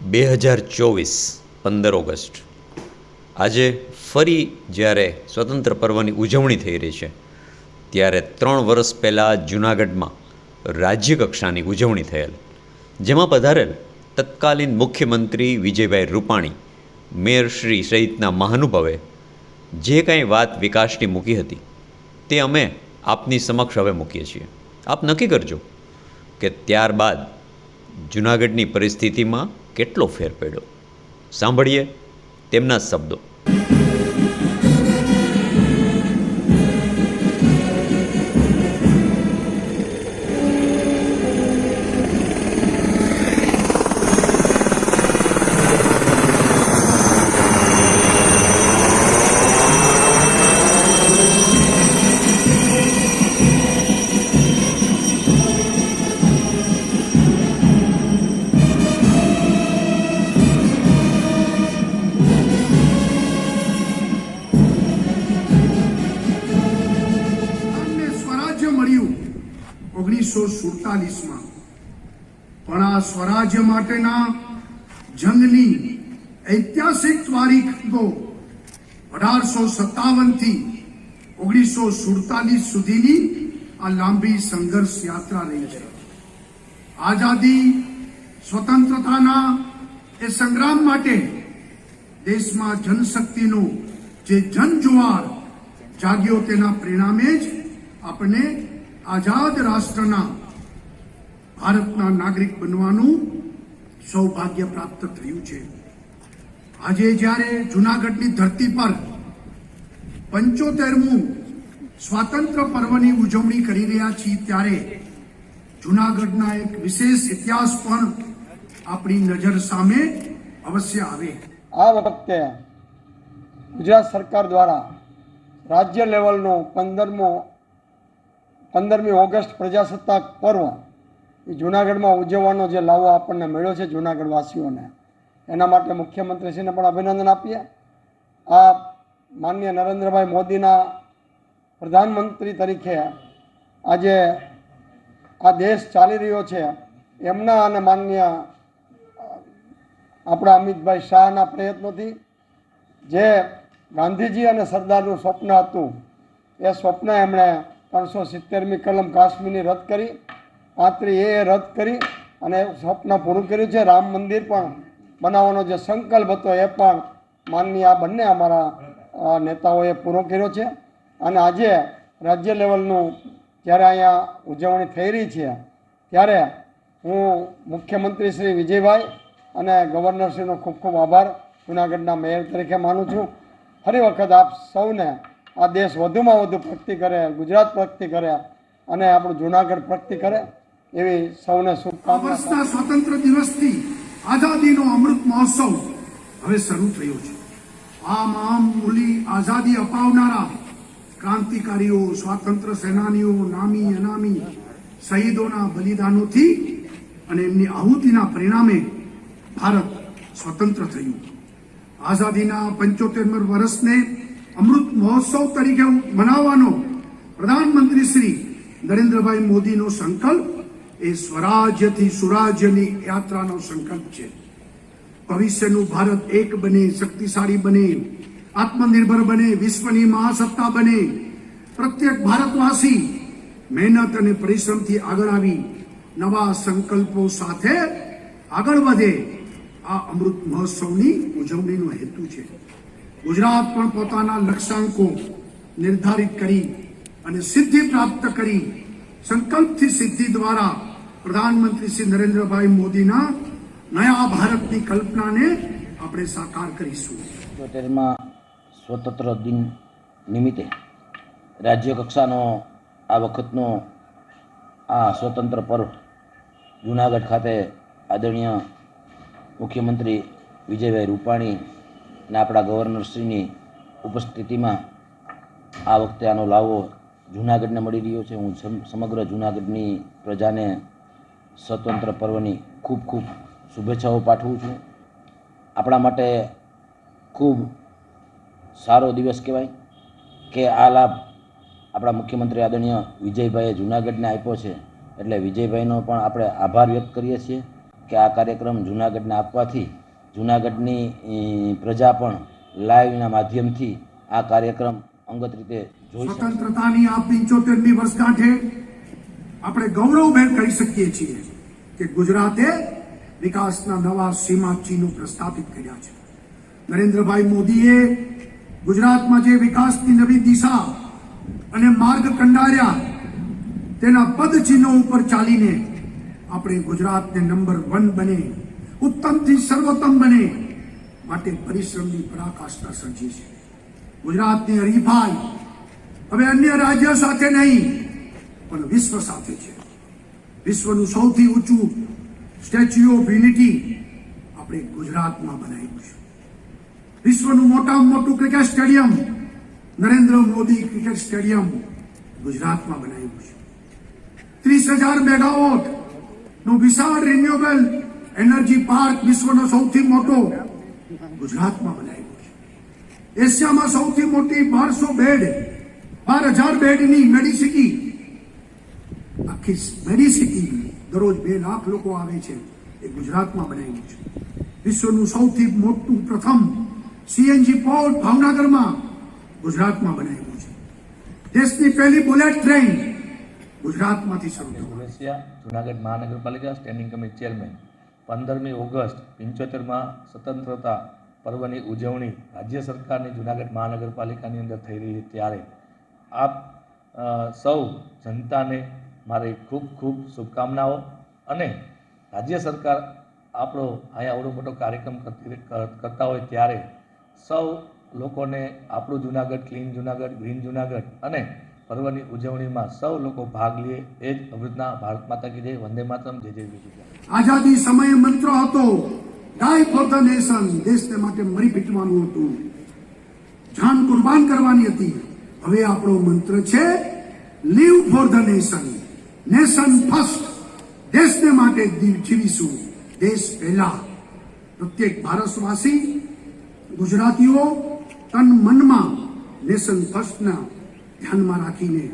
2024 15 August આજે ફરી જ્યારે સ્વતંત્ર પર્વની ઉજવણી થઈ રહી છે ત્યારે 3 વર્ષ પહેલાં જૂનાગઢમાં રાજ્યકક્ષાની ઉજવણી થયેલ, જેમાં પધારેલ તત્કાલીન મુખ્યમંત્રી વિજયભાઈ રૂપાણી, મેયરશ્રી સહિતના મહાનુભાવે જે કાંઈ વાત વિકાસની મૂકી હતી તે અમે આપની સમક્ષ હવે મૂકીએ છીએ. આપ નક્કી કરજો કે ત્યારબાદ જૂનાગઢની પરિસ્થિતિમાં કેટલો ફેર પડ્યો. સાંભળીએ તેમના જ શબ્દો. પણ આ સ્વરાજ્ય માટેના જંગની ઐતિહાસિક તારીખ તો 1857 થી 1947 સુધીની આ લાંબી સંઘર્ષ યાત્રા રહી છે. આઝાદી સ્વતંત્રતાના એ સંગ્રામ માટે દેશમાં જનશક્તિનો જે જનજુવાળ જાગ્યો, તેના પરિણામે જ આપણે આઝાદ રાષ્ટ્રના ભારતના નાગરિક બનવાનું સૌભાગ્ય પ્રાપ્ત થયું છે. આજે જ્યારે જૂનાગઢની ધરતી પર 75મું સ્વાતંત્ર્ય પર્વની ઉજવણી કરી રહ્યા છીએ, ત્યારે જૂનાગઢના એક વિશેષ ઇતિહાસ પણ આપણી નજર સામે અવશ્ય આવે. આ વખતે ગુજરાત સરકાર દ્વારા રાજ્ય લેવલનો 15મી ઓગસ્ટ પ્રજાસત્તાક પર્વ એ જૂનાગઢમાં ઉજવવાનો જે લાવો આપણને મળ્યો છે જૂનાગઢવાસીઓને, એના માટે મુખ્યમંત્રીશ્રીને પણ અભિનંદન આપીએ. આ માનનીય નરેન્દ્રભાઈ મોદીના પ્રધાનમંત્રી તરીકે આજે આ દેશ ચાલી રહ્યો છે, એમના અને માનનીય આપણા અમિતભાઈ શાહના પ્રયત્નોથી જે ગાંધીજી અને સરદારનું સ્વપ્ન હતું, એ સ્વપ્ન એમણે 370મી કલમ કાશ્મીરની રદ કરી, 35A રદ કરી અને સ્વપ્ન પૂરું કર્યું છે. રામ મંદિર પણ બનાવવાનો જે સંકલ્પ હતો એ પણ માનનીય આ બંને અમારા નેતાઓએ પૂરો કર્યો છે. અને આજે રાજ્ય લેવલનું જ્યારે અહીંયા ઉજવણી થઈ રહી છે, ત્યારે હું મુખ્યમંત્રી શ્રી વિજયભાઈ અને ગવર્નરશ્રીનો ખૂબ ખૂબ આભાર જૂનાગઢના મેયર તરીકે માનું છું. ફરી વખત આપ સૌને આ દેશ વધુમાં વધુ પ્રગતિ કરે, ગુજરાત પ્રગતિ કરે અને આપણું જૂનાગઢ પ્રગતિ કરે એવી સૌને શુભકામના. વર્ષના સ્વતંત્ર દિવસથી આઝાદીનો અમૃત મહોત્સવ હવે શરૂ થયો છે. આ મહામૂલી આઝાદી અપાવનારા ક્રાંતિકારીઓ, સ્વાતંત્ર્ય સેનાનીઓ, નામી અનામી શહીદોના બલિદાનોથી અને એમની આહુતિના પરિણામે ભારત સ્વતંત્ર થયું. આઝાદીના 75 વર્ષને અમૃત મહોત્સવ તરીકે મનાવવાનો પ્રધાનમંત્રી શ્રી નરેન્દ્રભાઈ મોદીનો સંકલ્પ એ સ્વરાજ્યથી સુરાજ્યની યાત્રાનો સંકલ્પ છે. ભવિષ્યનું ભારત એક બને, શક્તિશાળી બને, આત્મનિર્ભર બને, વિશ્વની મહાસત્તા બને. પ્રત્યેક ભારતવાસી મહેનત અને પરિશ્રમથી આગળ આવી નવા સંકલ્પો સાથે આગળ વધે, આ અમૃત મહોત્સવની ઉજવણીનો હેતુ છે. ગુજરાત પણ પોતાના લક્ષ્યાંકો નિર્ધારિત કરી અને સિદ્ધિ પ્રાપ્ત કરી સંકલ્પથી સિદ્ધિ દ્વારા પ્રધાનમંત્રી શ્રી નરેન્દ્રભાઈ મોદીના નયા ભારતની કલ્પનાને આપણે સાકાર કરીશું. 75મા સ્વતંત્ર દિન નિમિત્તે રાજ્ય કક્ષાનો આ વખતનો આ સ્વતંત્ર પર્વ જૂનાગઢ ખાતે આદરણીય મુખ્યમંત્રી વિજયભાઈ રૂપાણી અને આપણા ગવર્નરશ્રીની ઉપસ્થિતિમાં આ વખતે આનો લાવો જૂનાગઢને મળી રહ્યો છે. હું સમગ્ર જૂનાગઢની પ્રજાને સ્વતંત્ર પર્વની ખૂબ ખૂબ શુભેચ્છાઓ પાઠવું છું. આપણા માટે ખૂબ સારો દિવસ કહેવાય કે આ લાભ આપણા મુખ્યમંત્રી આદરણીય વિજયભાઈએ જૂનાગઢને આપ્યો છે. એટલે વિજયભાઈનો પણ આપણે આભાર વ્યક્ત કરીએ છીએ કે આ કાર્યક્રમ જૂનાગઢને આપવાથી જૂનાગઢની પ્રજા પણ લાઈવના માધ્યમથી આ કાર્યક્રમ અંગત રીતે જોઈ શકશે. સ્વતંત્રતાની આ 75મી વર્ષગાંઠે આપણે ગૌરવભેર કહી શકીએ છીએ કે ગુજરાતે વિકાસના નવા સીમાચિહ્નો પ્રસ્થાપિત કર્યા છે. નરેન્દ્રભાઈ મોદીએ ગુજરાતમાં જે વિકાસની નવી દિશા અને માર્ગ કંડાર્યા તેના પદચિહ્નો ઉપર ચાલીને આપણે ગુજરાતને નંબર 1 બને, ઉત્તમથી સર્વોત્તમ બને માટે પરિશ્રમની પરાકાષ્ઠા સર્જી છે. ગુજરાતની હરીફાઈ હવે અન્ય રાજ્યો સાથે નહીં પણ વિશ્વ સાથે છે. વિશ્વનું સૌથી ઊંચું સ્ટેચ્યુ ઓફ યુનિટી આપણે ગુજરાતમાં બનાવ્યું છે. વિશ્વનું મોટામાં મોટું cricket stadium Narendra Modi cricket stadium ગુજરાતમાં બનાવ્યું છે. 30,000 મેગાવોટ નો વિશાળ રિન્યુએબલ એનર્જી પાર્ક વિશ્વનો સૌથી મોટો ગુજરાતમાં બનાવ્યો છે. એશિયામાં સૌથી મોટી 12,000 બેડની મેડિસિટી, આખી મેડિસિટી દરરોજ 2 લાખ લોકો આવે છે એ ગુજરાતમાં બનાવ્યું છે. વિશ્વનું સૌથી મોટું પ્રથમ સીએનજી પોર્ટ ભાવનગરમાં ગુજરાતમાં બનાવ્યું છે. દેશની પહેલી બુલેટ ટ્રેન ગુજરાતમાંથી શરૂ થઈ. ઉમેશિયા જૂનાગઢ મહાનગરપાલિકા સ્ટેન્ડિંગ કમિટી ચેરમેન. 15મી ઓગસ્ટ 75માં સ્વતંત્રતા પર્વની ઉજવણી રાજ્ય સરકારની જૂનાગઢ મહાનગરપાલિકાની અંદર થઈ રહી છે ત્યારે આપ સૌ જનતાને મારી ખૂબ ખૂબ શુભકામનાઓ. અને રાજ્ય સરકાર આપણો અહીંયા આવડો મોટો કાર્યક્રમ કરતા હોય ત્યારે સૌ લોકોને આપણું જૂનાગઢ, ક્લીન જૂનાગઢ, ગ્રીન જૂનાગઢ અને પર્વની ઉજવણીમાં સૌ લોકો ભાગ લે એ જ અમૃતના ભારત માતા કી જય, વંદે માતરમ, જય જય વિજય. આઝાદી સમયે મંત્ર હતો ડાય ફોર ધ નેશન, દેશને માટે મરી પીટવાનું હતું, જાન કુરબાન કરવાની હતી. હવે આપણો મંત્ર છે live for the nation, nation first, દેશને માટે જીવીશું, દેશ પહેલા. પ્રત્યેક ભારતવાસી ગુજરાતીઓ તન મનમાં નેશન ફર્સ્ટના ધ્યાનમાં રાખીને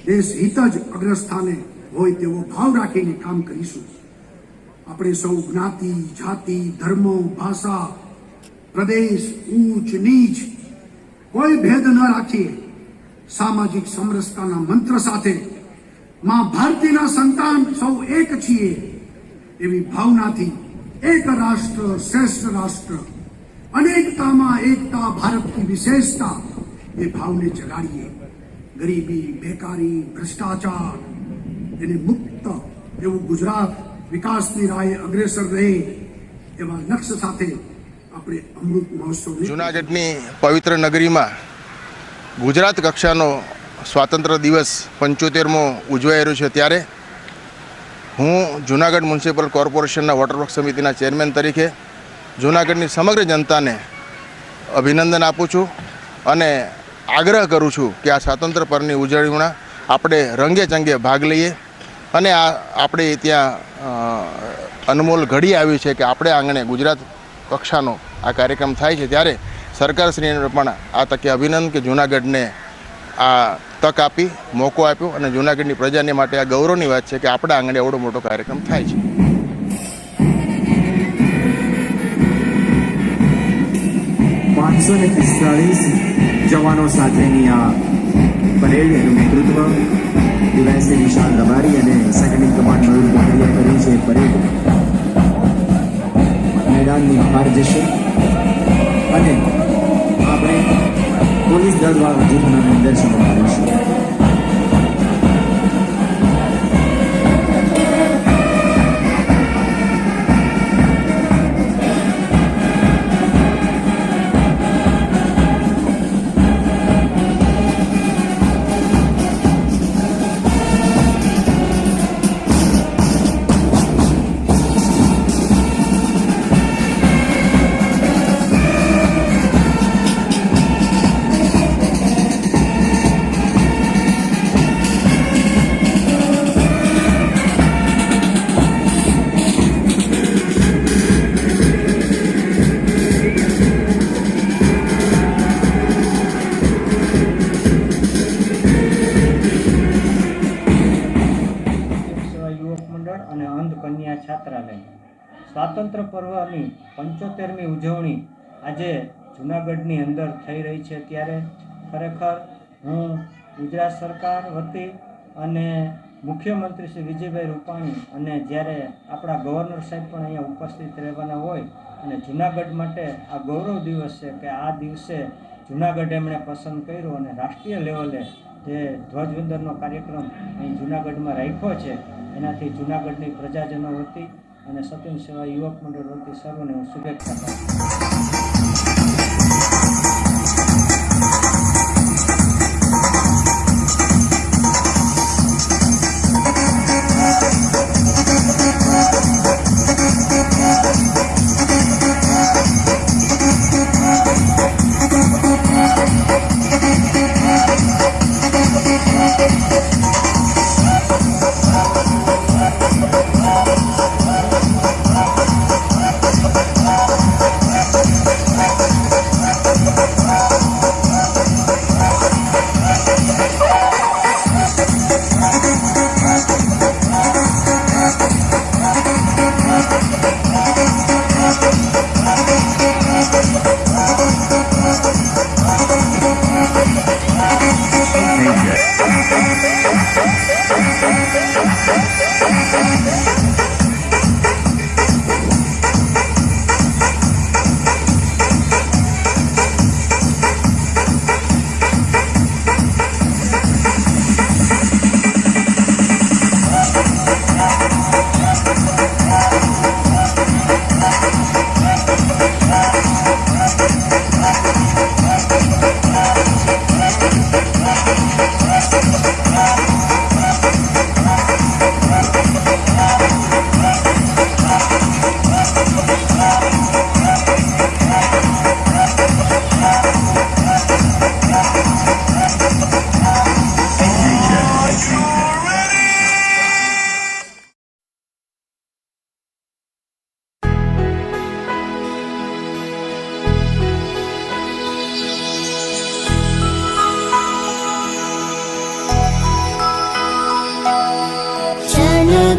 દેશ હિત જ અગ્રસ્થાને હોય તેવો ભાવ રાખીને કામ કરીશું. આપણે સૌ જ્ઞાતિ, જાતિ, ધર્મ, ભાષા, પ્રદેશ, ઊંચ નીચ કોઈ ભેદ ન રાખીએ સામાજિક સમરસતાના મંત્ર સાથે માં ભારતીના સંતાન સૌ એક છીએ એવી ભાવનાથી એક રાષ્ટ્ર શ્રેષ્ઠ રાષ્ટ્ર, અનેકતામાં એકતા ભારતની વિશેષતા એ ભાવને જગાડીએ. ગરીબી, બેકારી, ભ્રષ્ટાચાર એને મુક્ત એવું ગુજરાત વિકાસની રાહે અગ્રેસર રહે એવા લક્ષ્ય સાથે આપણે અમૃત મહોત્સવ. જૂનાગઢની પવિત્ર નગરીમાં ગુજરાત કક્ષાનો સ્વાતંત્ર્ય દિવસ 75મો ઉજવાઈ રહ્યો છે ત્યારે હું જૂનાગઢ મ્યુનિસિપલ કોર્પોરેશનના વોટરવર્ક સમિતિના ચેરમેન તરીકે જૂનાગઢની સમગ્ર જનતાને અભિનંદન આપું છું અને આગ્રહ કરું છું કે આ સ્વાતંત્ર્ય પર્વની ઉજવણીમાં આપણે રંગે ચંગે ભાગ લઈએ અને આપણે ત્યાં અનમોલ ઘડી આવી છે કે આપણે આંગણે ગુજરાત કક્ષાનો આ કાર્યક્રમ થાય છે ત્યારે સરકારશ્રીને પણ આ તકે અભિનંદન કે જૂનાગઢને આ તક આપી, મોકો આપ્યો અને જૂનાગઢની પ્રજાને માટે આ ગૌરવની વાત છે કે આપણા આંગણે એવડો મોટો કાર્યક્રમ થાય છે. 545 જવાનો સાથેની આ પરેડનું નેતૃત્વ ડીવાયએસપી વિશાલ રબારી અને સેકન્ડ ઇન કમાન્ડ મયુર કોટડિયા કરી છે. પરેડ મેદાનની બહાર જશે અને આપણે પોલીસ દળ દ્વારા જૂથના નિદર્શનો કરીશું. સ્વતંત્ર પર્વની 75મી ઉજવણી આજે જૂનાગઢની અંદર થઈ રહી છે, ત્યારે ખરેખર હું ગુજરાત સરકાર વતી અને મુખ્યમંત્રી શ્રી વિજયભાઈ રૂપાણી અને જ્યારે આપણા ગવર્નર સાહેબ પણ અહીંયા ઉપસ્થિત રહેવાના હોય અને જૂનાગઢ માટે આ ગૌરવ દિવસ છે કે આ દિવસે જૂનાગઢ એમણે પસંદ કર્યું અને રાષ્ટ્રીય લેવલે જે ધ્વજવંદનનો કાર્યક્રમ અહીં જૂનાગઢમાં રાખ્યો છે, એનાથી જૂનાગઢની પ્રજાજનો વતી અને સત્યમ સેવા યુવક મંડળ વતી સર્વને હું શુભેચ્છા પાઠવું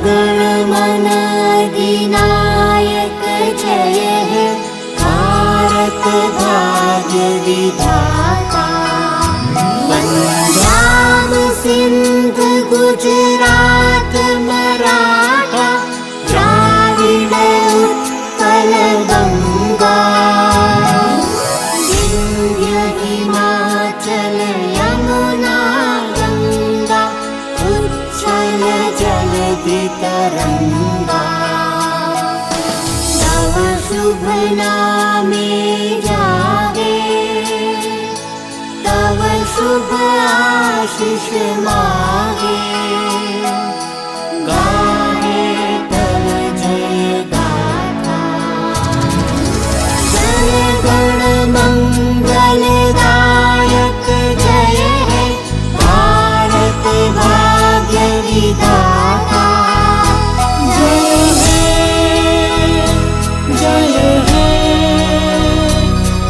गण मन अधिनायक जय हे भारत भाग्य विधाता। पंजाब सिंध गुजरात मराठा द्राविड उत्कल गंगा विंध्य हिमाचल यमुना गंगा उच्छल जलधि तरंगा। तव शुभ नामे जागे तव शुभ आशीष मा